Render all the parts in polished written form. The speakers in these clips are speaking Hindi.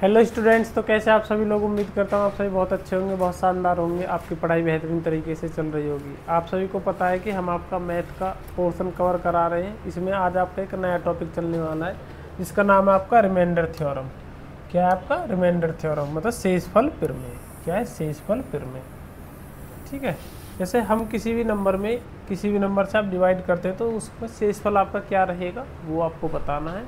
हेलो स्टूडेंट्स, तो कैसे आप सभी लोग। उम्मीद करता हूँ आप सभी बहुत अच्छे होंगे, बहुत शानदार होंगे, आपकी पढ़ाई बेहतरीन तरीके से चल रही होगी। आप सभी को पता है कि हम आपका मैथ का पोर्शन कवर करा रहे हैं। इसमें आज आपका एक नया टॉपिक चलने वाला है जिसका नाम है आपका रिमाइंडर थ्योरम। क्या है आपका रिमाइंडर थ्योरम, मतलब शेषफल प्रमेय। क्या है? शेषफल प्रमेय। ठीक है। जैसे हम किसी भी नंबर से आप डिवाइड करते हैं तो उसमें शेषफल आपका क्या रहेगा वो आपको बताना है।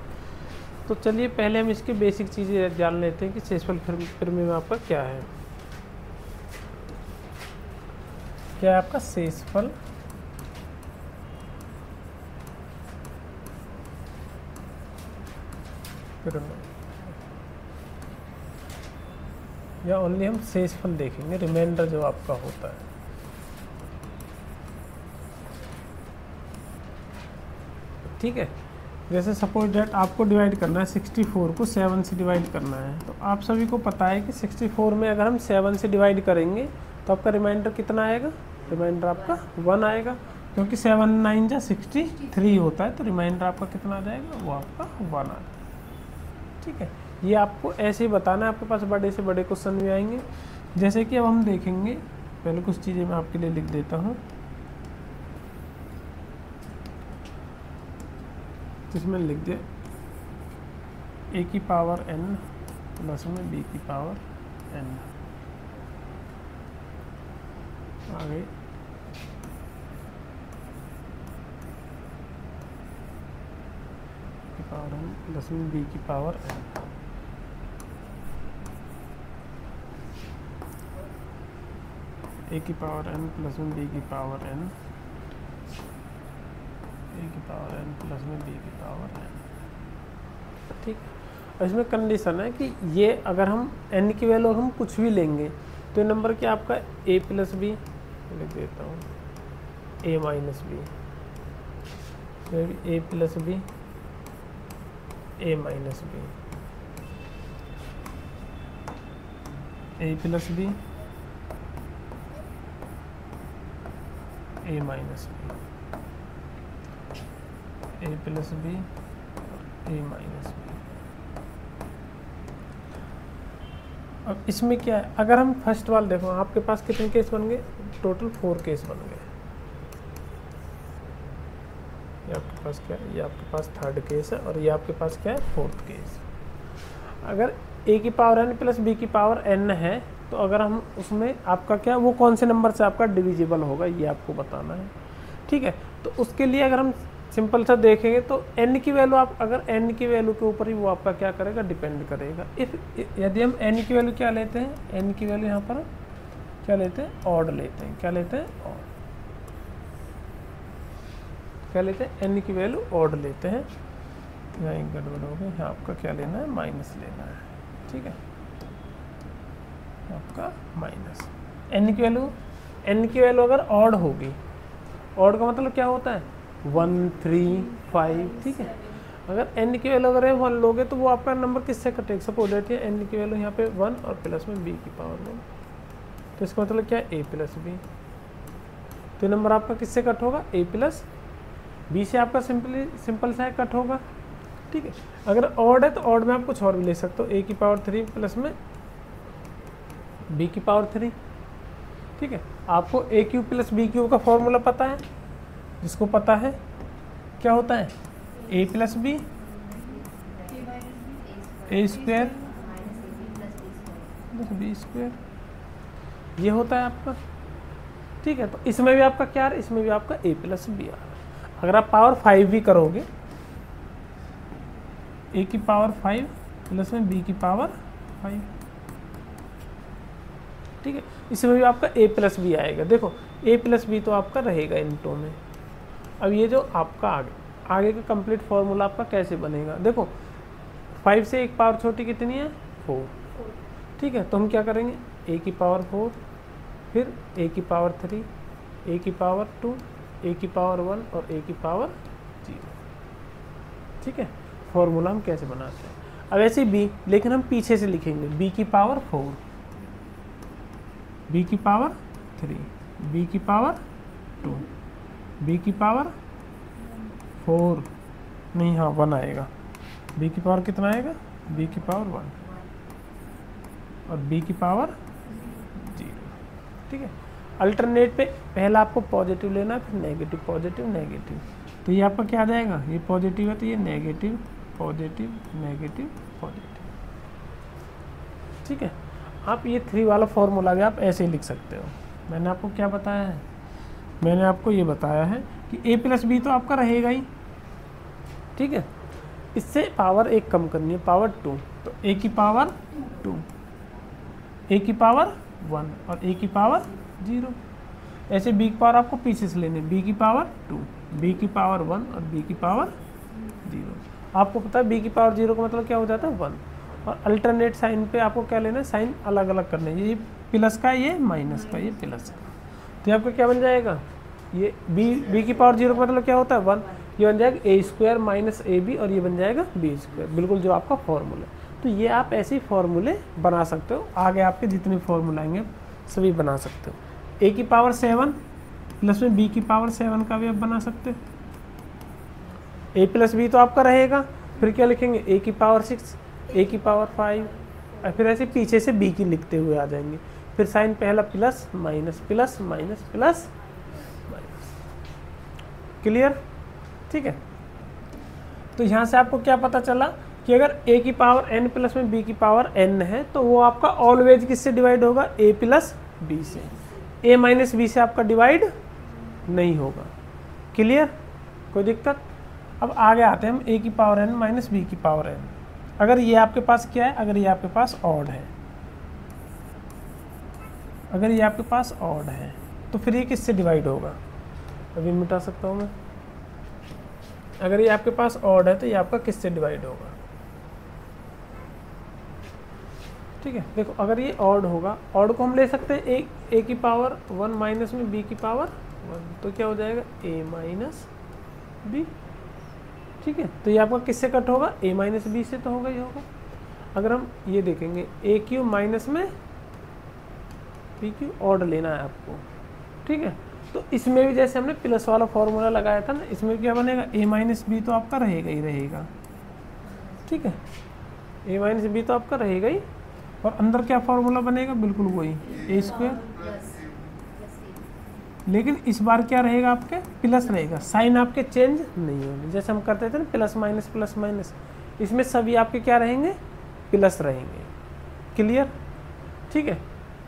तो चलिए पहले हम इसकी बेसिक चीज़ें जान लेते हैं कि शेषफल प्रमेय में आपका क्या है। क्या है आपका शेषफल प्रमेय, या ओनली हम शेषफल देखेंगे, रिमाइंडर जो आपका होता है। ठीक है। जैसे सपोज डेट आपको डिवाइड करना है 64 को 7 से डिवाइड करना है, तो आप सभी को पता है कि 64 में अगर हम 7 से डिवाइड करेंगे तो आपका रिमाइंडर कितना आएगा? रिमाइंडर आपका 1 आएगा, क्योंकि 7 9 जा 63 होता है, तो रिमाइंडर आपका कितना आ जाएगा? वो आपका 1 आ जाएगा। ठीक है। ये आपको ऐसे ही बताना है, आपके पास बड़े से बड़े क्वेश्चन भी आएंगे। जैसे कि अब हम देखेंगे, पहले कुछ चीज़ें मैं आपके लिए लिख देता हूँ। इसमें लिख दिया a की पावर n प्लस में b की पावर n, आगे की पावर n प्लस में b की पावर n, a की पावर n प्लस में b की पावर n, a की पावर n प्लस में b की पावर n। ठीक है। इसमें कंडीशन है कि ये अगर हम n की वैल्यू हम कुछ भी लेंगे तो ये नंबर क्या आपका a प्लस बी, लिख देता हूँ a minus b, a plus b, a minus b, a plus b, a minus b, a plus b, a minus b. अब इसमें क्या है, अगर हम फर्स्ट वाला देखो, आपके पास कितने केस बन गए? टोटल 4 केस बन गए। ये आपके पास क्या है? ये आपके पास थर्ड केस है, और ये आपके पास क्या है? Fourth case. अगर a की पावर n प्लस b की पावर n है, तो अगर हम उसमें आपका क्या, वो कौन से नंबर से आपका डिविजिबल होगा ये आपको बताना है। ठीक है। तो उसके लिए अगर हम सिंपल सा देखेंगे तो n की वैल्यू, आप अगर n की वैल्यू के ऊपर ही वो आपका क्या करेगा? डिपेंड करेगा। यदि हम n की वैल्यू क्या लेते हैं? n की वैल्यू यहाँ पर क्या लेते हैं? ऑड लेते हैं। क्या लेते हैं? ऑड। क्या लेते हैं? n की वैल्यू ऑड लेते हैं। यहाँ एक गड़बड़ हो गई, यहाँ आपका क्या लेना है? माइनस लेना है। ठीक है, आपका माइनस n की वैल्यू अगर ऑड होगी, ऑड का मतलब क्या होता है? 1 3 5। ठीक है। अगर n की वैल्यू अगर 1 लोगे तो वो आपका नंबर किससे कटेगा? सपोज दैट है n की वैल्यू यहाँ पे 1 और प्लस में b की पावर 1, तो इसका मतलब क्या है? a plus b. तो नंबर आपका किससे कट होगा? a प्लस बी से आपका सिंपल सा कट होगा। ठीक है। अगर ऑड है तो ऑड में आप कुछ और भी ले सकते हो, a की पावर 3 प्लस में b की पावर 3। ठीक है। आपको a cube plus b cube का फॉर्मूला पता है? जिसको पता है क्या होता है? a plus b a square plus b square, ये होता है आपका। ठीक है। तो इसमें भी आपका क्या आ रहा है? इसमें भी आपका a प्लस बी आ रहा है। अगर आप पावर 5 भी करोगे, a की पावर 5 प्लस में b की पावर 5। ठीक है। इसमें भी आपका a प्लस बी आएगा। देखो a प्लस बी तो आपका रहेगा इन टू में। अब ये जो आपका आगे का कंप्लीट फॉर्मूला आपका कैसे बनेगा? देखो 5 से एक पावर छोटी कितनी है? 4। ठीक है। तो हम क्या करेंगे? a की पावर 4, फिर a की पावर 3, a की पावर 2, a की पावर 1 और a की पावर 0। ठीक है। फॉर्मूला हम कैसे बनाते हैं? अब ऐसे b, लेकिन हम पीछे से लिखेंगे b की पावर 4, b की पावर 3, b की पावर 2, b की पावर 4 नहीं, हाँ 1 आएगा। b की पावर कितना आएगा? b की पावर 1। और b की पावर 0। ठीक है, अल्टरनेट पे पहला आपको पॉजिटिव लेना है, फिर नेगेटिव पॉजिटिव नेगेटिव। तो ये आपका क्या आ जाएगा, ये पॉजिटिव है तो ये नेगेटिव पॉजिटिव नेगेटिव पॉजिटिव। ठीक है, आप ये 3 वाला फॉर्मूला भी आप ऐसे ही लिख सकते हो। मैंने आपको क्या बताया है, मैंने आपको ये बताया है कि a प्लस बी तो आपका रहेगा ही। ठीक है, इससे पावर 1 कम करनी है, पावर 2, तो a की पावर 2, a की पावर 1 और a की पावर 0। ऐसे b की पावर आपको पीछे से लेने, b की पावर 2, b की पावर 1 और b की पावर 0। आपको पता है b की पावर 0 का मतलब क्या हो जाता है 1, और अल्टरनेट साइन पे आपको क्या लेना है, साइन अलग अलग करने, ये प्लस का ये माइनस का, ये प्लस का। तो आपका क्या बन जाएगा, ये b की पावर 0 का मतलब क्या होता है 1, ये बन जाएगा a square minus a b, और ये बन जाएगा b स्क्वायर, बिल्कुल जो आपका फॉर्मूला। तो ये आप ऐसे ही फॉर्मूले बना सकते हो, आगे आपके जितने फॉर्मूला आएंगे सभी बना सकते हो। a की पावर 7 प्लस में b की पावर 7 का भी आप बना सकते हो। a प्लस बी तो आपका रहेगा, फिर क्या लिखेंगे, a की पावर 6, a की पावर 5, और फिर ऐसे पीछे से b की लिखते हुए आ जाएंगे। फिर साइन पहला plus minus plus minus plus minus. Clear? ठीक है, तो यहाँ से आपको क्या पता चला कि अगर a की पावर n प्लस में b की पावर n है तो वो आपका ऑलवेज किससे डिवाइड होगा, a प्लस b से, a माइनस b से आपका डिवाइड नहीं होगा। क्लियर? कोई दिक्कत? अब आगे आते हैं हम a की पावर n माइनस b की पावर n। अगर ये आपके पास क्या है, अगर ये आपके पास ऑड है, अगर ये आपके पास ऑड है तो फिर ये किससे डिवाइड होगा, अभी मिटा सकता हूँ मैं। अगर ये आपके पास ऑड है तो ये आपका किससे डिवाइड होगा। ठीक है, देखो अगर ये ऑड होगा, ऑड को हम ले सकते हैं a की पावर 1 माइनस में b की पावर 1, तो क्या हो जाएगा a माइनस b। ठीक है, तो ये आपका किससे कट होगा, a माइनस b से तो होगा ही होगा। अगर हम ये देखेंगे a क्यू माइनस में b क्यू, ऑड लेना है आपको। ठीक है, तो इसमें भी जैसे हमने प्लस वाला फॉर्मूला लगाया था ना, इसमें क्या बनेगा, a माइनस बी तो आपका रहेगा ही रहेगा। ठीक है, a माइनस बी तो आपका रहेगा ही, और अंदर क्या फॉर्मूला बनेगा, बिल्कुल वही a स्क्वायर, लेकिन इस बार क्या रहेगा, आपके प्लस रहेगा, साइन आपके चेंज नहीं होंगे। जैसे हम करते थे ना प्लस माइनस, इसमें सभी आपके क्या रहेंगे, प्लस रहेंगे। क्लियर? ठीक है,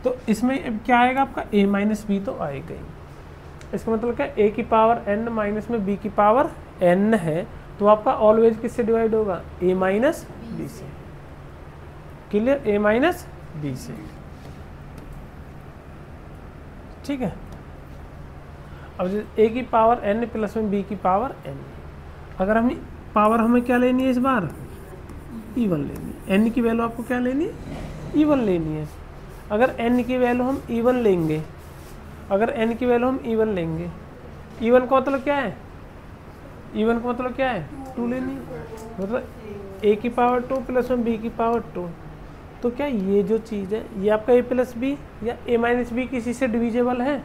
तो इसमें क्या आएगा आपका, a माइनस बी तो आएगा ही। इसका मतलब क्या, a की पावर n माइनस में b की पावर n है, तो आपका ऑलवेज किससे डिवाइड होगा, a माइनस बी से। क्लियर? a माइनस बी से। ठीक है, अब a की पावर n प्लस में b की पावर n, अगर हम पावर हमें क्या लेनी है इस बार, इवन लेनी है। n की वैल्यू आपको क्या लेनी है, इवन लेनी है। अगर n की वैल्यू हम इवन लेंगे, अगर n की वैल्यू हम इवन लेंगे, इवन का मतलब क्या है, इवन का मतलब क्या है, 2 लेनी है, मतलब a की पावर 2 प्लस में b की पावर 2। तो क्या ये जो चीज़ है ये आपका a प्लस बी या a माइनस बी किसी से डिविजेबल है,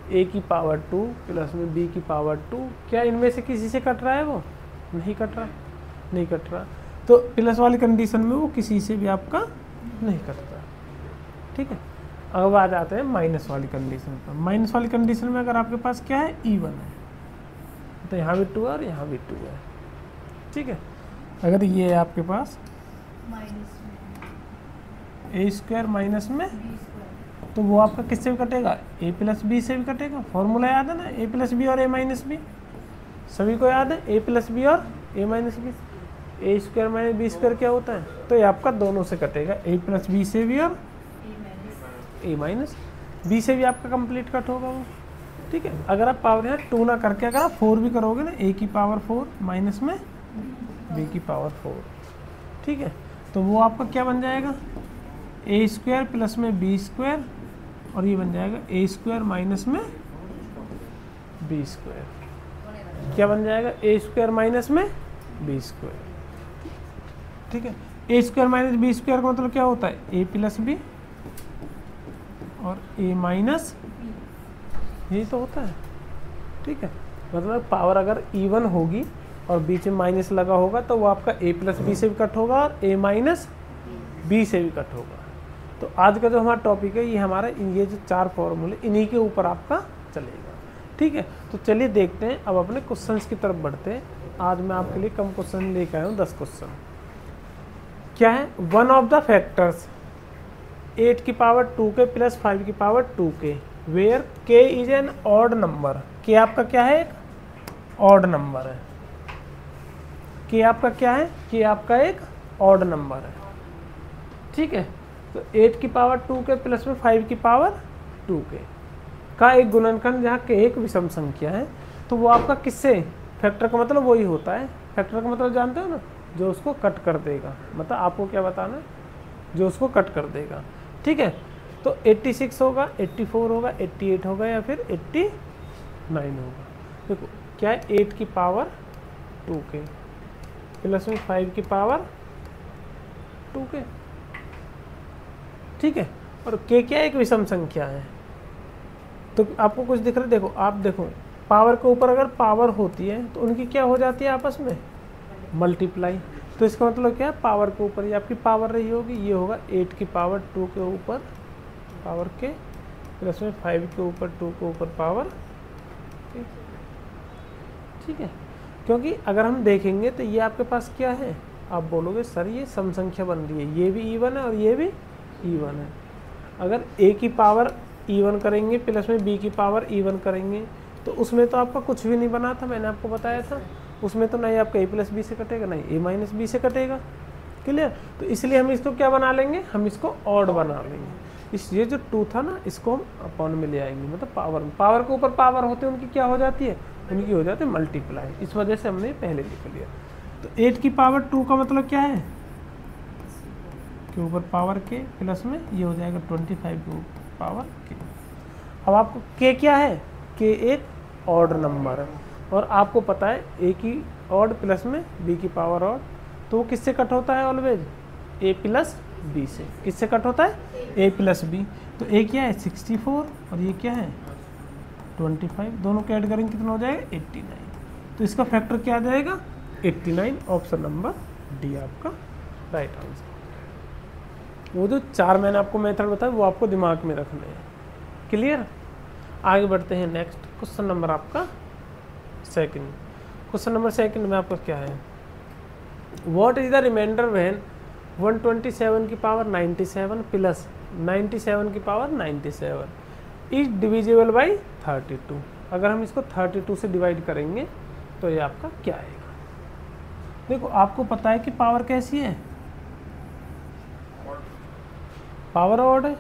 a की पावर 2 प्लस में b की पावर 2, क्या इनमें से किसी से कट रहा है, वो नहीं कट रहा, नहीं कट रहा। तो प्लस वाली कंडीशन में वो किसी से भी आपका नहीं कट रहा। ठीक है, अब आ जाते हैं माइनस वाली कंडीशन पर। माइनस वाली कंडीशन में अगर आपके पास क्या है, इवन है, तो यहाँ भी 2 है और यहाँ भी 2 है। ठीक है, अगर ये है आपके पास a स्क्वायर माइनस में, तो वो आपका किससे भी कटेगा, a प्लस बी से भी कटेगा। फॉर्मूला याद है ना, a प्लस बी और a माइनस बी, सभी को याद है, a प्लस बी और a minus b. a square minus b square क्या होता है, तो ये आपका दोनों से कटेगा, a प्लस बी से भी और a माइनस बी से भी आपका कंप्लीट कट होगा वो। ठीक है, अगर आप पावर यहाँ 2 ना करके अगर आप 4 भी करोगे ना, a की पावर 4 माइनस में b की पावर 4, ठीक है, तो वो आपका क्या बन जाएगा, a स्क्वायर प्लस में b स्क्वायर, और ये बन जाएगा a स्क्वायर माइनस में b स्क्वायर। क्या बन जाएगा, a स्क्वायर माइनस में b स्क्वायर। ठीक है, a square minus b square का मतलब क्या होता है, a प्लस बी और a माइनस, यही तो होता है। ठीक है, मतलब पावर अगर इवन होगी और बीच में माइनस लगा होगा तो वो आपका a प्लस बी से भी कट होगा और a माइनस बी से भी कट होगा। तो आज का जो हमारा टॉपिक है ये हमारा ये जो 4 फॉर्मूले इन्हीं के ऊपर आपका चलेगा, ठीक है। तो चलिए देखते हैं अब अपने क्वेश्चंस की तरफ बढ़ते हैं। आज मैं आपके लिए कम क्वेश्चन लेकर आया हूँ, 10 क्वेश्चन। क्या है, वन ऑफ द फैक्टर्स 8 की पावर 2k प्लस 5 की power 2k where k is an odd number. k आपका क्या है, एक ऑड नंबर है। k आपका क्या है, k आपका एक ऑड नंबर है, ठीक है। तो 8 की पावर 2k प्लस में 5 की पावर 2k का एक गुणनखंड जहाँ k एक विषम संख्या है, तो वो आपका किससे, फैक्टर का मतलब वही होता है। फैक्टर का मतलब जानते हो ना, जो उसको कट कर देगा। मतलब आपको क्या बताना है, जो उसको कट कर देगा, ठीक है। तो 86 होगा, 84 होगा, 88 होगा या फिर 89 होगा। देखो क्या है, 8 की पावर 2k प्लस में 5 की पावर 2k, ठीक है। और k क्या एक विषम संख्या है। तो आपको कुछ दिख रहा है, देखो आप देखो पावर के ऊपर अगर पावर होती है तो उनकी क्या हो जाती है आपस में, मल्टीप्लाई। तो इसका मतलब क्या है, पावर के ऊपर ये आपकी पावर रही होगी, ये होगा 8 की पावर 2 के ऊपर पावर के प्लस में 5 के ऊपर 2 के ऊपर पावर के, ठीक है। क्योंकि अगर हम देखेंगे तो ये आपके पास क्या है, आप बोलोगे सर ये सम संख्या बन रही है, ये भी इवन है और ये भी इवन है। अगर a की पावर इवन करेंगे प्लस में b की पावर इवन करेंगे तो उसमें तो आपका कुछ भी नहीं बना था, मैंने आपको बताया था। उसमें तो नहीं आपका a प्लस बी से कटेगा, नहीं a माइनस बी से कटेगा, क्लियर। तो इसलिए हम इसको क्या बना लेंगे, हम इसको ऑड बना लेंगे। इस ये जो 2 था ना, इसको हम अपॉन में ले आएंगे, मतलब पावर के ऊपर पावर होते हैं उनकी क्या हो जाती है, उनकी हो जाती है मल्टीप्लाई। इस वजह से हमने पहले लिख लिया। तो 8 की पावर 2 का मतलब क्या है, के ऊपर पावर के प्लस में ये हो जाएगा 25 के ऊपर पावर के। अब आपको के क्या है, के एक ऑड नंबर है और आपको पता है ए की ऑड प्लस में बी की पावर ऑड, तो वो किससे कट होता है ऑलवेज, ए प्लस बी से। किससे कट होता है, ए प्लस बी। तो ए क्या है 64 और ये क्या है 25, दोनों को ऐड करेंगे कितना हो जाएगा 89। तो इसका फैक्टर क्या आ जाएगा 89। ऑप्शन नंबर डी आपका राइट आंसर। वो जो 4 मैंने आपको मेथड बताया वो आपको दिमाग में रखने हैं, क्लियर। आगे बढ़ते हैं नेक्स्ट क्वेश्चन नंबर आपका सेकंड। क्वेश्चन नंबर सेकंड में आपका क्या है, what is the reminder when 127 की पावर 97 प्लस 97 की पावर 97 इज डिविजिबल बाई 32। अगर हम इसको 32 से डिवाइड करेंगे तो ये आपका क्या आएगा। देखो आपको पता है कि पावर कैसी है, पावर ऑड है।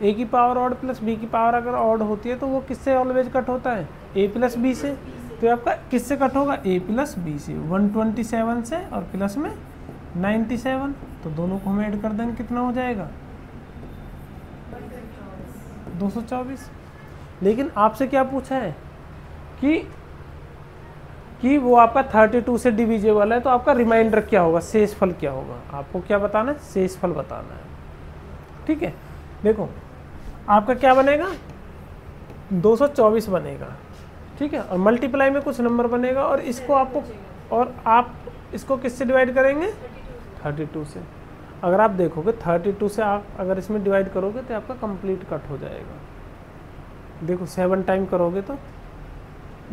ए की पावर ऑड प्लस बी की पावर अगर ऑड होती है तो वो किससे ऑलवेज कट होता है, ए प्लस बी से। तो आपका किससे कट होगा, ए प्लस बी से, 127 से और प्लस में 97। तो दोनों को हम ऐड कर देंगे, कितना हो जाएगा 224। लेकिन आपसे क्या पूछा है कि वो आपका 32 से डिविजिबल है, तो आपका रिमाइंडर क्या होगा, शेषफल क्या होगा। आपको क्या बताना है, शेषफल बताना है, ठीक है। देखो आपका क्या बनेगा 224 बनेगा, ठीक है। और मल्टीप्लाई में कुछ नंबर बनेगा और इसको आपको, और आप इसको किससे डिवाइड करेंगे 32 से। अगर आप देखोगे 32 से आप अगर इसमें डिवाइड करोगे तो आपका कंप्लीट कट हो जाएगा। देखो 7 टाइम करोगे तो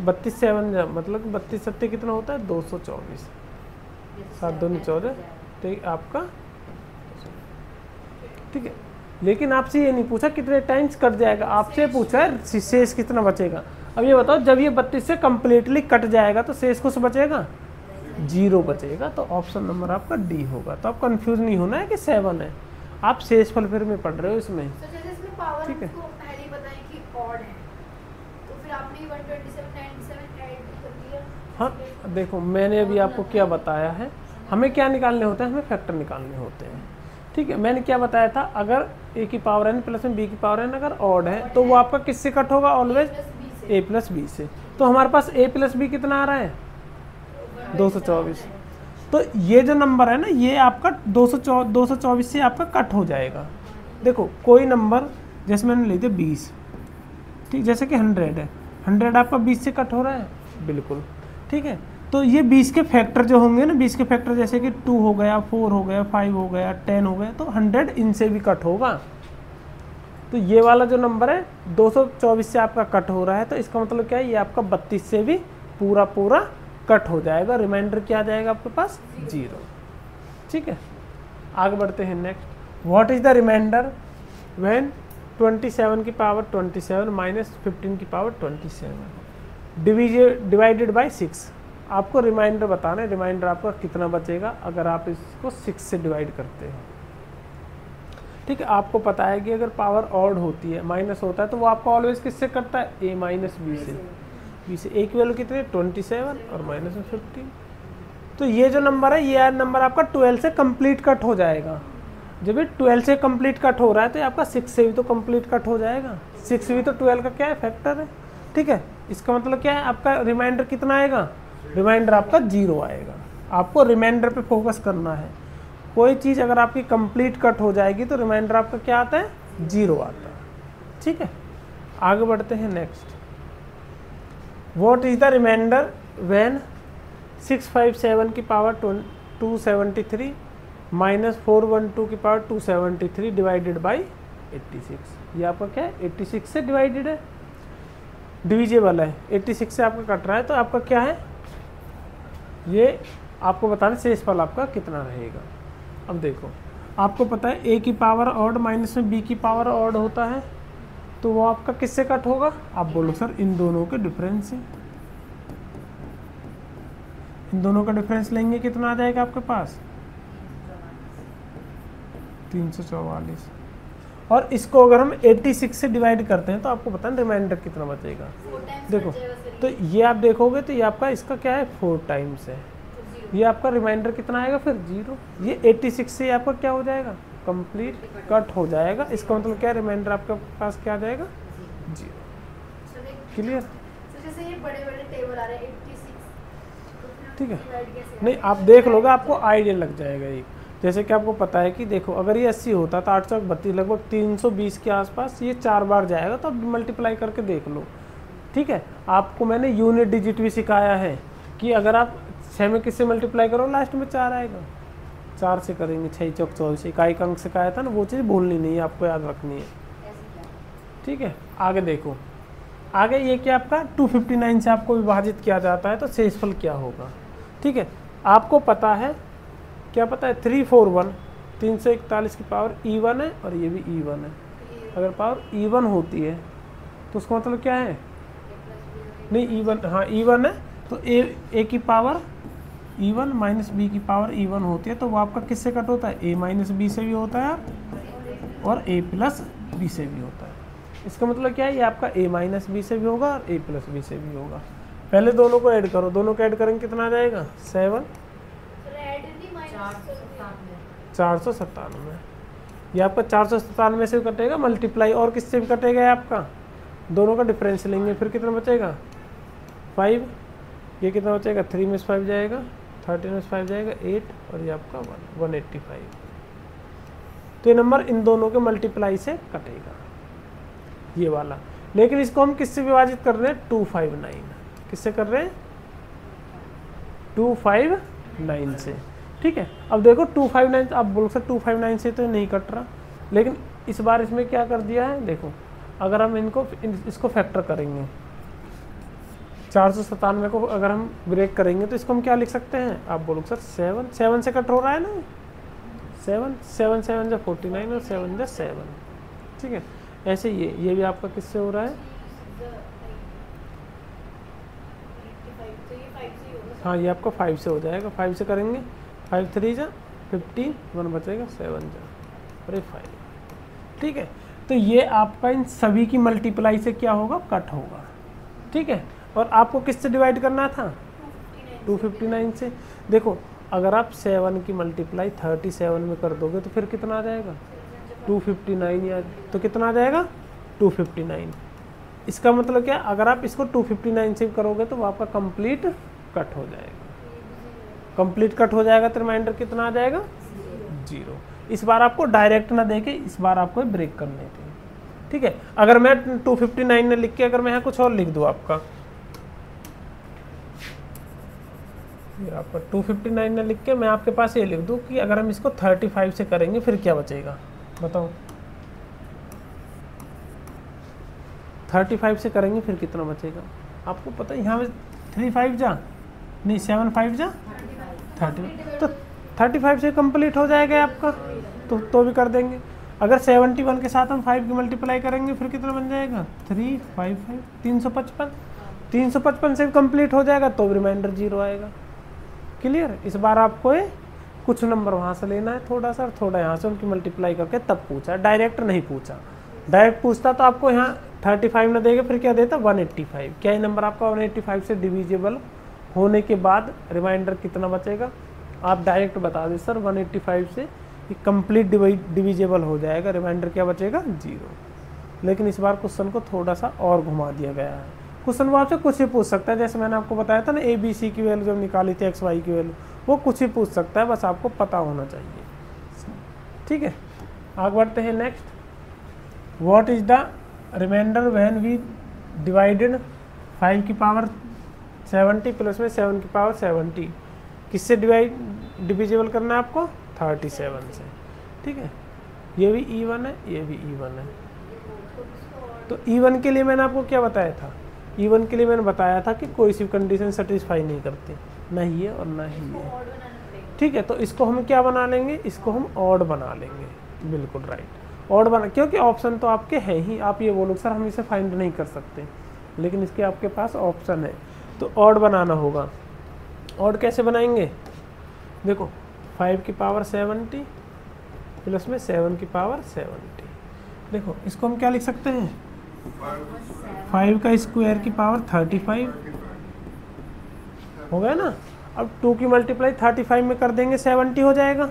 32 7 मतलब 32 सत्ते कितना होता है 224, 7 2 14, तो आपका, ठीक है। लेकिन आपसे ये नहीं पूछा कितने टाइम्स कट जाएगा, आपसे पूछा है शेष कितना बचेगा। अब ये बताओ जब ये 32 से कम्प्लीटली कट जाएगा तो शेष कुछ बचेगा, 0 बचेगा। तो ऑप्शन नंबर आपका डी होगा। तो आप कंफ्यूज नहीं होना है कि 7 है, आप शेषफल फिर में पढ़ रहे हो इसमें, ठीक है। हाँ देखो मैंने अभी आपको क्या बताया है, हमें क्या निकालने होते हैं, हमें फैक्टर निकालने होते हैं, ठीक है। मैंने क्या बताया था, अगर ए की पावर एन प्लस में बी की पावर एन अगर ऑड है तो वो आपका किससे कट होगा ऑलवेज, ए प्लस बी से। तो हमारे पास ए प्लस बी कितना आ रहा है 224। तो ये जो नंबर है ना ये आपका 224 से आपका कट हो जाएगा। देखो कोई नंबर जैसे मैंने ले दिया 20, ठीक, जैसे कि 100 है, 100 आपका 20 से कट हो रहा है, बिल्कुल, ठीक है। तो ये 20 के फैक्टर जो होंगे ना, 20 के फैक्टर जैसे कि 2 हो गया, 4 हो गया, 5 हो गया, 10 हो गया, तो 100 इनसे भी कट होगा। तो ये वाला जो नंबर है 224 से आपका कट हो रहा है, तो इसका मतलब क्या है, ये आपका 32 से भी पूरा पूरा कट हो जाएगा। रिमाइंडर क्या आ जाएगा आपके पास, 0। ठीक है, आगे बढ़ते हैं next. What is the reminder when 27 की पावर 27 माइनस 15 की पावर 27 डिवाइडेड बाई 6। आपको रिमाइंडर बताना है, रिमाइंडर आपका कितना बचेगा अगर आप इसको 6 से डिवाइड करते हो। ठीक है, आपको पता है कि अगर पावर ऑड होती है, माइनस होता है, तो वो आपको ऑलवेज किससे कटता है, a माइनस बी से। बी से a की वैल्यू कितनी है, 27 और माइनस में 15। तो ये जो नंबर है, ये नंबर आपका 12 से कंप्लीट कट हो जाएगा। जब ये 12 से कंप्लीट कट हो रहा है तो आपका 6 से भी तो कंप्लीट कट हो जाएगा। 6 भी तो 12 का क्या है, फैक्टर है। ठीक है, इसका मतलब क्या है, आपका रिमाइंडर कितना आएगा, रिमाइंडर आपका 0 आएगा। आपको रिमाइंडर पे फोकस करना है। कोई चीज़ अगर आपकी कंप्लीट कट हो जाएगी तो रिमाइंडर आपका क्या आता है, 0 आता है। ठीक है, आगे बढ़ते हैं next. What is the reminder when 657 की पावर 273 माइनस 412 की पावर 273 डिवाइडेड बाई 86। ये आपका क्या है, 86 से डिवाइडेड है, डिविजिबल है, 86 से आपका कट रहा है, तो आपका क्या है, ये आपको बताना शेषफल आपका कितना रहेगा। अब देखो, आपको पता है a की पावर ऑड माइनस में b की पावर ऑड होता है, तो वो आपका किससे कट होगा, आप बोलो सर इन दोनों के डिफरेंस से। इन दोनों का डिफरेंस लेंगे, कितना आ जाएगा आपके पास, 344। और इसको अगर हम 86 से डिवाइड करते हैं तो आपको पता है रिमाइंडर कितना बचेगा। देखो, तो ये आप देखोगे तो ये आपका इसका क्या है, 4 टाइम्स है। ये आपका रिमाइंडर कितना आएगा फिर, 0। ये 86 से आपका क्या हो जाएगा, कंप्लीट कट हो जाएगा। इसका मतलब क्या, रिमाइंडर आपके पास क्या आ जाएगा, 0। क्लियर। जैसे ये बड़े-बड़े टेबल आ रहे हैं 86, ठीक है, नहीं आप देख लोगे, आपको आइडिया लग जाएगा। एक जैसे कि आपको पता है कि देखो, अगर ये 80 होता तो 832 लगभग 320 के आसपास, ये 4 बार जाएगा, तो आप मल्टीप्लाई करके देख लो। ठीक है, आपको मैंने यूनिट डिजिट भी सिखाया है कि अगर आप 6 में किससे मल्टीप्लाई करो, लास्ट में 4 आएगा, 4 से करेंगे, 6 चौक 24। इकाई का अंक सिखाया था ना, वो चीज़ भूलनी नहीं है, आपको याद रखनी है। ठीक है, आगे देखो, आगे ये क्या आपका 259 से आपको विभाजित किया जाता है, तो शेषफल क्या होगा। ठीक है, आपको पता है, क्या पता है, 341 341 की पावर E1 है और ये भी E1 है। अगर पावर E1 होती है तो उसका मतलब क्या है, नहीं E1, हाँ E1 है, तो A की पावर E1 माइनस B की पावर E1 होती है, तो वो आपका किससे कट होता है, A माइनस B से भी होता है और A प्लस B से भी होता है। इसका मतलब क्या है, ये आपका A माइनस B से भी होगा और A प्लस B से भी होगा। पहले दोनों को ऐड करो, दोनों को ऐड करेंगे कितना आ जाएगा, 7 497। ये आपका 497 से कटेगा, मल्टीप्लाई और किससे भी कटेगा, ये आपका दोनों का डिफरेंस लेंगे, फिर कितना बचेगा 5। ये कितना बचेगा, 3 में 5 जाएगा, 13 में 5 जाएगा 8, और ये आपका 185। तो ये नंबर इन दोनों के मल्टीप्लाई से कटेगा, ये वाला। लेकिन इसको हम किससे विभाजित कर रहे हैं, 259। किससे कर रहे हैं, 259 से। ठीक है, अब देखो 259, आप बोल सकते 259 से तो नहीं कट रहा, लेकिन इस बार इसमें क्या कर दिया है, देखो अगर हम इसको फैक्टर करेंगे, 497 को अगर हम ब्रेक करेंगे तो इसको हम क्या लिख सकते हैं, आप बोलो सर 7 से कट हो रहा है ना, 7 7 7 जा 49 और 7 जा 7। ठीक है, ऐसे ये भी आपका किससे हो रहा है, हाँ ये आपका 5 से हो जाएगा। 5 से करेंगे, 5 3 जा 15, 1 बचेगा 7 जा अरे 5। ठीक है, तो ये आपका इन सभी की मल्टीप्लाई से क्या होगा, कट होगा। ठीक है, और आपको किससे डिवाइड करना था, 259 से। देखो अगर आप 7 की मल्टीप्लाई 37 में कर दोगे तो फिर कितना आ जाएगा, 259, या तो कितना आ जाएगा 259। इसका मतलब क्या, अगर आप इसको 259 से करोगे तो वो आपका कंप्लीट कट हो जाएगा। कंप्लीट कट हो जाएगा तो रिमाइंडर कितना आ जाएगा, 0। इस बार आपको डायरेक्ट ना देके इस बार आपको ब्रेक करने थे। ठीक है, अगर मैं 259 ने लिख के अगर मैं यहाँ कुछ और लिख दूँ आपका फिर आपका 259 में लिख के मैं आपके पास ये लिख दूँ कि अगर हम इसको 35 से करेंगे फिर क्या बचेगा, बताओ। 35 से करेंगे फिर कितना बचेगा आपको पता है, यहाँ में 35 जा नहीं 75 जा 30, तो 35 से कंप्लीट हो जाएगा आपका, तो भी कर देंगे। अगर 71 के साथ हम 5 की मल्टीप्लाई करेंगे फिर कितना बन जाएगा 355, 355 से कंप्लीट हो जाएगा तो रिमाइंडर 0 आएगा। क्लियर। इस बार आपको ये कुछ नंबर वहाँ से लेना है थोड़ा सा, थोड़ा यहाँ से उनकी मल्टीप्लाई करके तब पूछा, डायरेक्ट नहीं पूछा। डायरेक्ट पूछता तो आपको यहाँ 35 न देगा, फिर क्या देता 185। क्या ये नंबर आपका 185 से डिविजिबल होने के बाद रिमाइंडर कितना बचेगा, आप डायरेक्ट बता दें सर 185 से ये कंप्लीट डिविजिबल हो जाएगा, रिमाइंडर क्या बचेगा 0। लेकिन इस बार क्वेश्चन को थोड़ा सा और घुमा दिया गया है। क्वेश्चन वो आपसे कुछ ही पूछ सकता है, जैसे मैंने आपको बताया था ना ABC की वैल्यू जब निकाली थी XY की वैल्यू, वो कुछ ही पूछ सकता है, बस आपको पता होना चाहिए। ठीक है, आगे बढ़ते हैं next. What is the reminder when we divided 5 की पावर 70 प्लस में 7 की पावर 70, किससे डिविजिबल करना है आपको 37 से। ठीक है, ये भी E1 है, ये भी E1 है। तो E1 के लिए मैंने आपको क्या बताया था, E1 के लिए मैंने बताया था कि कोई सी कंडीशन सेटिस्फाई नहीं करती, ना ही ये और ना ही ये। ठीक है, तो इसको हम क्या बना लेंगे, इसको हम ऑड बना लेंगे। बिल्कुल राइट, ऑड बना, क्योंकि ऑप्शन तो आपके है ही। आप ये बोलो सर हम इसे फाइंड नहीं कर सकते, लेकिन इसके आपके पास ऑप्शन है, तो ऑड बनाना होगा। ऑड कैसे बनाएंगे, देखो 5 की पावर 70 प्लस में 7 की पावर 70। देखो इसको हम क्या लिख सकते हैं, 5 का स्क्वायर की पावर 35 हो गया ना। अब 2 की मल्टीप्लाई 35 में कर देंगे 70 हो जाएगा।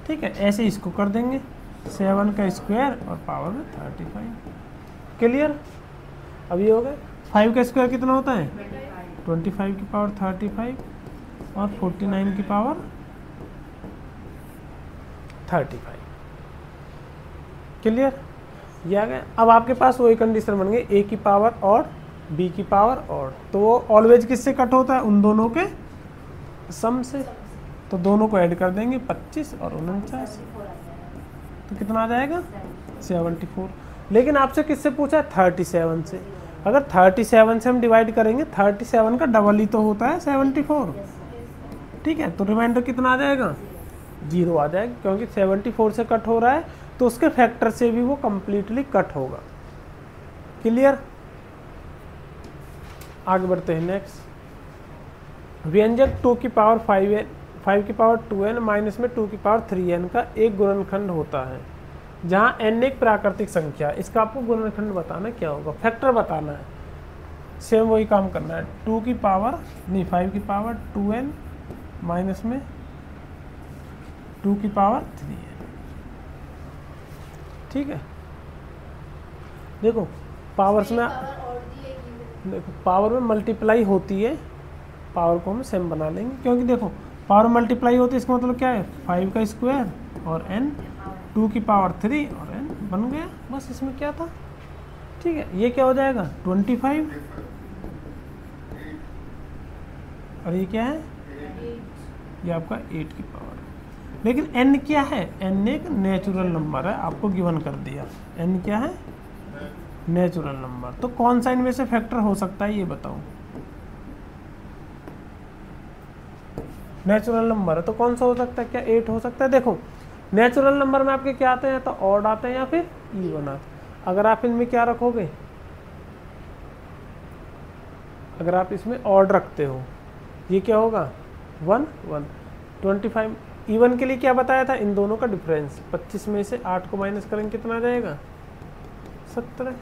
ठीक है, ऐसे इसको कर देंगे 7 का स्क्वायर और पावर में 35। क्लियर। अब ये हो गया 5 का स्क्वायर कितना होता है 25 की पावर 35 और 49 की पावर 35। क्लियर, ये आ गया। अब आपके पास वही कंडीशन बन गई, A की पावर और B की पावर और, तो वो ऑलवेज किससे कट होता है, उन दोनों के सम से। तो दोनों को ऐड कर देंगे 25 और 49, तो कितना आ जाएगा 74। लेकिन आपसे किससे पूछा है 37 से। अगर 37 से हम डिवाइड करेंगे, 37 का डबल ही तो होता है 74। ठीक है, तो रिमाइंडर कितना आ जाएगा 0 आ जाएगा, क्योंकि 74 से कट हो रहा है तो उसके फैक्टर से भी वो कंप्लीटली कट होगा। क्लियर। आगे बढ़ते हैं नेक्स्ट। व्यंजक 2 की पावर 5 की पावर 2n माइनस में 2 की पावर 3n का एक गुणनखंड होता है, जहाँ n एक प्राकृतिक संख्या। इसका आपको गुणनखंड बताना क्या होगा, फैक्टर बताना है। सेम वही काम करना है, 2 की पावर नहीं 5 की पावर 2n माइनस में 2 की पावर 3n। ठीक है, देखो पावर्स में, देखो पावर में मल्टीप्लाई होती है, पावर को हम सेम बना लेंगे, क्योंकि देखो पावर मल्टीप्लाई होती है, इसका मतलब क्या है 5 का स्क्वायर और n, 2 की पावर 3 और n बन गया। बस इसमें क्या था। ठीक है, ये क्या हो जाएगा 25 और ये क्या है, ये आपका 8 की पावर। लेकिन n क्या है, n एक नेचुरल नंबर है, आपको गिवन कर दिया। n क्या है, नेचुरल नंबर। तो कौन सा इनमें से फैक्टर हो सकता है ये बताओ। नेचुरल नंबर है तो कौन सा हो सकता है, क्या 8 हो सकता है। देखो नेचुरल नंबर में आपके क्या आते हैं, तो ऑड आते हैं या फिर इवन आते हैं। अगर आप इनमें क्या रखोगे, अगर आप इसमें ऑड रखते हो, ये क्या होगा 1 1। 25 इवन के लिए क्या बताया था, इन दोनों का डिफरेंस। 25 में से 8 को माइनस करेंगे कितना आ जाएगा 17।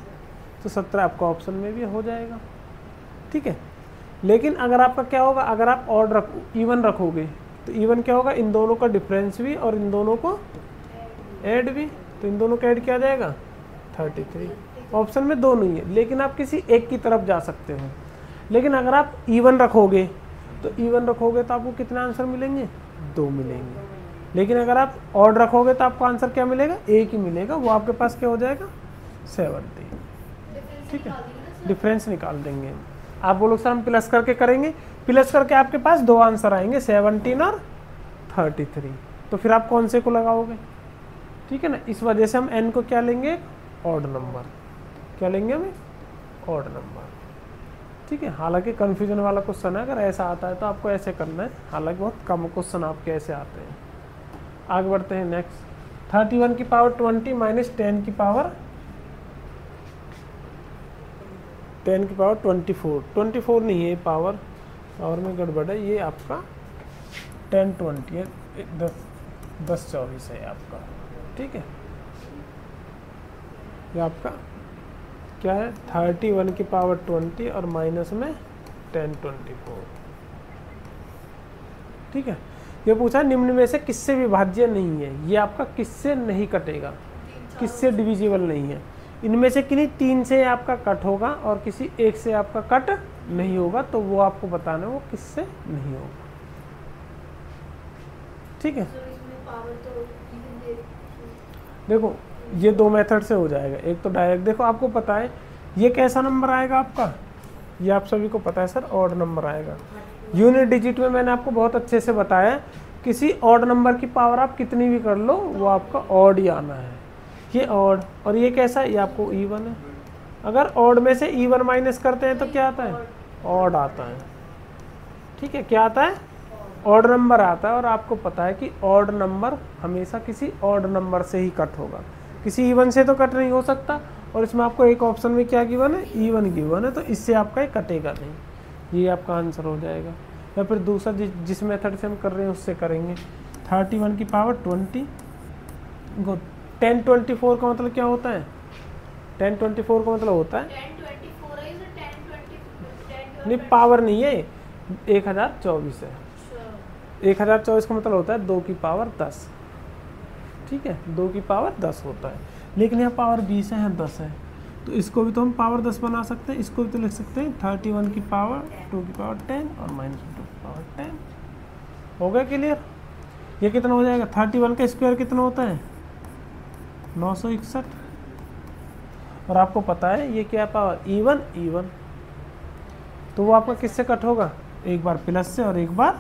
तो 17 आपका ऑप्शन में भी हो जाएगा। ठीक है, लेकिन अगर आपका क्या होगा, अगर आप ऑड इवन रखोगे तो इवन क्या होगा, इन दोनों का डिफरेंस भी और इन दोनों को ऐड भी। तो इन दोनों का ऐड क्या जाएगा 33। ऑप्शन में दोनों ही है, लेकिन आप किसी एक की तरफ जा सकते हो। लेकिन अगर आप इवन रखोगे तो आपको कितने आंसर मिलेंगे, 2 मिलेंगे। लेकिन अगर आप ऑड रखोगे तो आपको आंसर क्या मिलेगा, एक ही मिलेगा, वो आपके पास क्या हो जाएगा 70। ठीक है, डिफरेंस निकाल देंगे। आप बोलो सर हम प्लस करके करेंगे, प्लस करके आपके पास दो आंसर आएंगे 17 और 33। तो फिर आप कौन से को लगाओगे? ठीक है ना, इस वजह से हम n को क्या लेंगे? Odd number. क्या लेंगे हम? Odd number. ठीक है, हालांकि कन्फ्यूजन वाला क्वेश्चन है, अगर ऐसा आता है तो आपको ऐसे करना है, हालांकि बहुत कम क्वेश्चन आपके ऐसे आते हैं। आगे बढ़ते हैं नेक्स्ट। 31 की पावर 20 माइनस 10 की पावर 24 नहीं है, पावर में गड़बड़ है, ये आपका 10 20 है, 10 24 है आपका। ठीक है, ये आपका क्या है? 31 की पावर 20 और माइनस में 10 24। ठीक है, ये पूछा निम्न में से किससे विभाज्य नहीं है, ये आपका किससे नहीं कटेगा, किससे डिविजिबल नहीं है। इनमें से किन्हीं 3 से आपका कट होगा और किसी एक से आपका कट नहीं होगा, तो वो आपको बताना है वो किससे नहीं होगा। ठीक है, देखो ये दो मेथड से हो जाएगा। एक तो डायरेक्ट, देखो आपको पता है ये कैसा नंबर आएगा आपका, ये आप सभी को पता है सर, ऑड नंबर आएगा। यूनिट डिजिट में मैंने आपको बहुत अच्छे से बताया, किसी ऑड नंबर की पावर आप कितनी भी कर लो वो आपका ऑड ही आना है। ये ऑड, और ये कैसा है? ये आपको इवन है। अगर ऑड में से इवन माइनस करते हैं तो क्या आता है? ऑड आता है। ठीक है, क्या आता है? ऑड नंबर आता है। और आपको पता है कि ऑड नंबर हमेशा किसी ऑड नंबर से ही कट होगा, किसी इवन से तो कट नहीं हो सकता। और इसमें आपको एक ऑप्शन में क्या गिवन है? इवन गिवन है, तो इससे आपका ये कटेगा नहीं, ये आपका आंसर हो जाएगा। या फिर दूसरा जिस मेथड से हम कर रहे हैं उससे करेंगे। 31 की पावर 20 गो 10 24 का मतलब क्या होता है? 10 24 का मतलब होता है 10 नहीं, पावर नहीं है, 1024 है। 1024 का मतलब होता है 2 की पावर 10। ठीक है, 2 की पावर 10 होता है, लेकिन यहाँ पावर 20 है, यहाँ 10 है, तो इसको भी तो हम पावर 10 बना सकते हैं। इसको भी तो लिख सकते हैं 31 की पावर 2 की पावर 10 और माइनस 2 की पावर 10। हो गया क्लियर? ये कितना हो जाएगा? 31 का स्क्वायर कितना होता है? 961। और आपको पता है ये क्या पावर? इवन। तो वो आपका किससे कट होगा? एक बार प्लस से और एक बार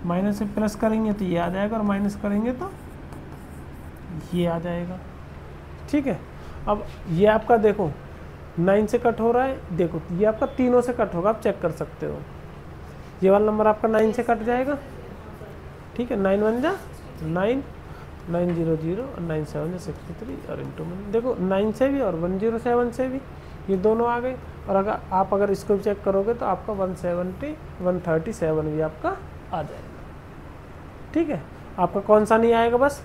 माइनस से। प्लस करेंगे तो ये आ जाएगा और माइनस करेंगे तो ये आ जाएगा। ठीक है, अब ये आपका देखो 9 से कट हो रहा है, देखो ये आपका तीनों से कट होगा, आप चेक कर सकते हो। ये वाला नंबर आपका 9 से कट जाएगा। ठीक है, 9 1 जा 9, 9 0 0 और 9 7 जा 63 और इंटू में देखो 9 से भी और 107 से भी ये दोनों आ गए। और अगर इसको भी चेक करोगे तो आपका 137 भी आपका आ जाएगा। ठीक है, आपका कौन सा नहीं आएगा? बस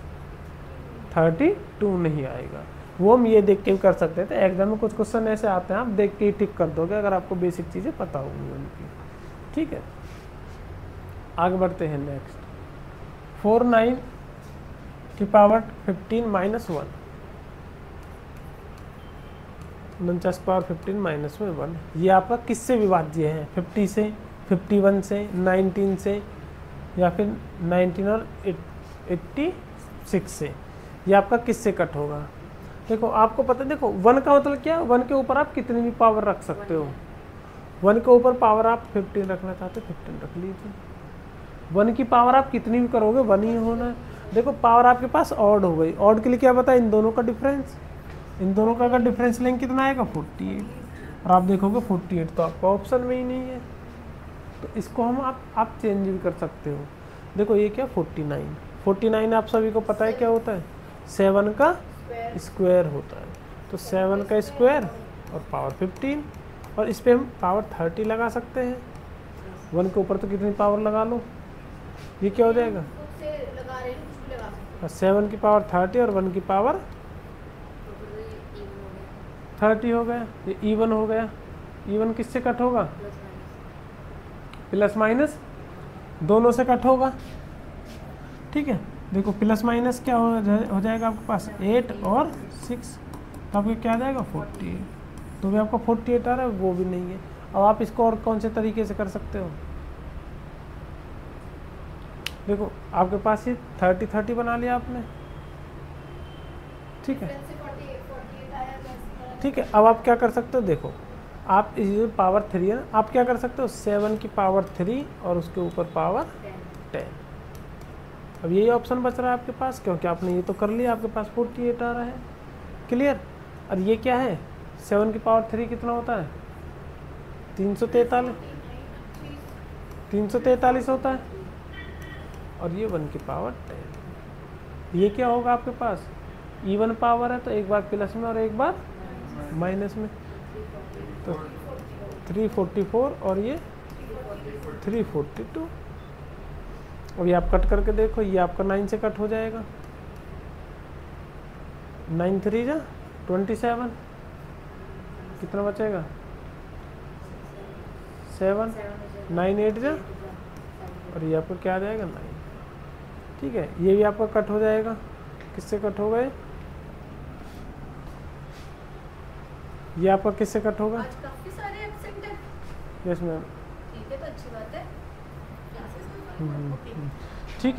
32 नहीं आएगा। वो हम ये देख के भी कर सकते थे, एग्जाम में कुछ क्वेश्चन ऐसे आते हैं आप देख के ही टिक कर दोगे अगर आपको बेसिक चीज़ें पता होंगी उनकी। ठीक है, आगे बढ़ते हैं नेक्स्ट। 49 की पावर 15 माइनस 1, 49 पावर 15 माइनस में 1, ये आपका किससे विभाज्य है? 50 से, 51 से, 19 से, या फिर 19 और 86 से। ये आपका किससे कट होगा? देखो आपको पता है, देखो 1 का मतलब क्या? 1 के ऊपर आप कितनी भी पावर रख सकते हो। 1 के ऊपर पावर आप 15 रखना चाहते हो 15 रख लीजिए। 1 की पावर आप कितनी भी करोगे 1 ही होना है। देखो पावर आपके पास ऑड हो गई, ऑड के लिए क्या पता है? इन दोनों का डिफरेंस, इन दोनों का अगर डिफरेंस लेंगे कितना आएगा? 48। और आप देखोगे 48 तो आपका ऑप्शन में ही नहीं है, तो इसको हम आप चेंज भी कर सकते हो। देखो ये क्या 49 आप सभी को पता है क्या होता है? 7 का स्क्वायर होता है। तो 7 का स्क्वायर और पावर 15, और इस पर हम पावर 30 लगा सकते हैं। 1 के ऊपर तो कितनी पावर लगा लो, ये क्या हो जाएगा? 7 की पावर 30 और 1 की पावर 30 हो गया। ये इवन हो गया। इवन किससे कट होगा? प्लस माइनस दोनों से कट होगा। ठीक है, देखो प्लस माइनस क्या हो जाएगा आपके पास? 8 और 6, तो आपको क्या आ जाएगा? 48। तो भी आपका 48 आ रहा है, वो भी नहीं है। अब आप इसको और कौन से तरीके से कर सकते हो? देखो आपके पास ये 30 बना लिया आपने। ठीक है, ठीक है, अब आप क्या कर सकते हो? देखो आप इस पावर 3 है ना, आप क्या कर सकते हो 7 की पावर 3 और उसके ऊपर पावर 10। अब यही ऑप्शन बच रहा है आपके पास, क्योंकि आपने ये तो कर लिया, आपके पास 48 आ रहा है। क्लियर। और ये क्या है 7 की पावर 3 कितना होता है 343 होता है, और ये 1 की पावर 10। ये क्या होगा आपके पास इवन पावर है, तो एक बार प्लस में और एक बार माइनस में, तो 344 और ये 342। अब ये आप कट करके देखो, ये आपका 9 से कट हो जाएगा, 9 3 जा 27, कितना बचेगा 7, 9 8 जा, और ये आपका क्या आ जाएगा 9। ठीक है, ये भी आपका कट हो जाएगा, किससे कट हो गए, ये आपका किससे कट होगा, आज काफी सारे एब्सेंट है। Yes ma'am. ठीक है, तो अच्छी बात है। ठीक है,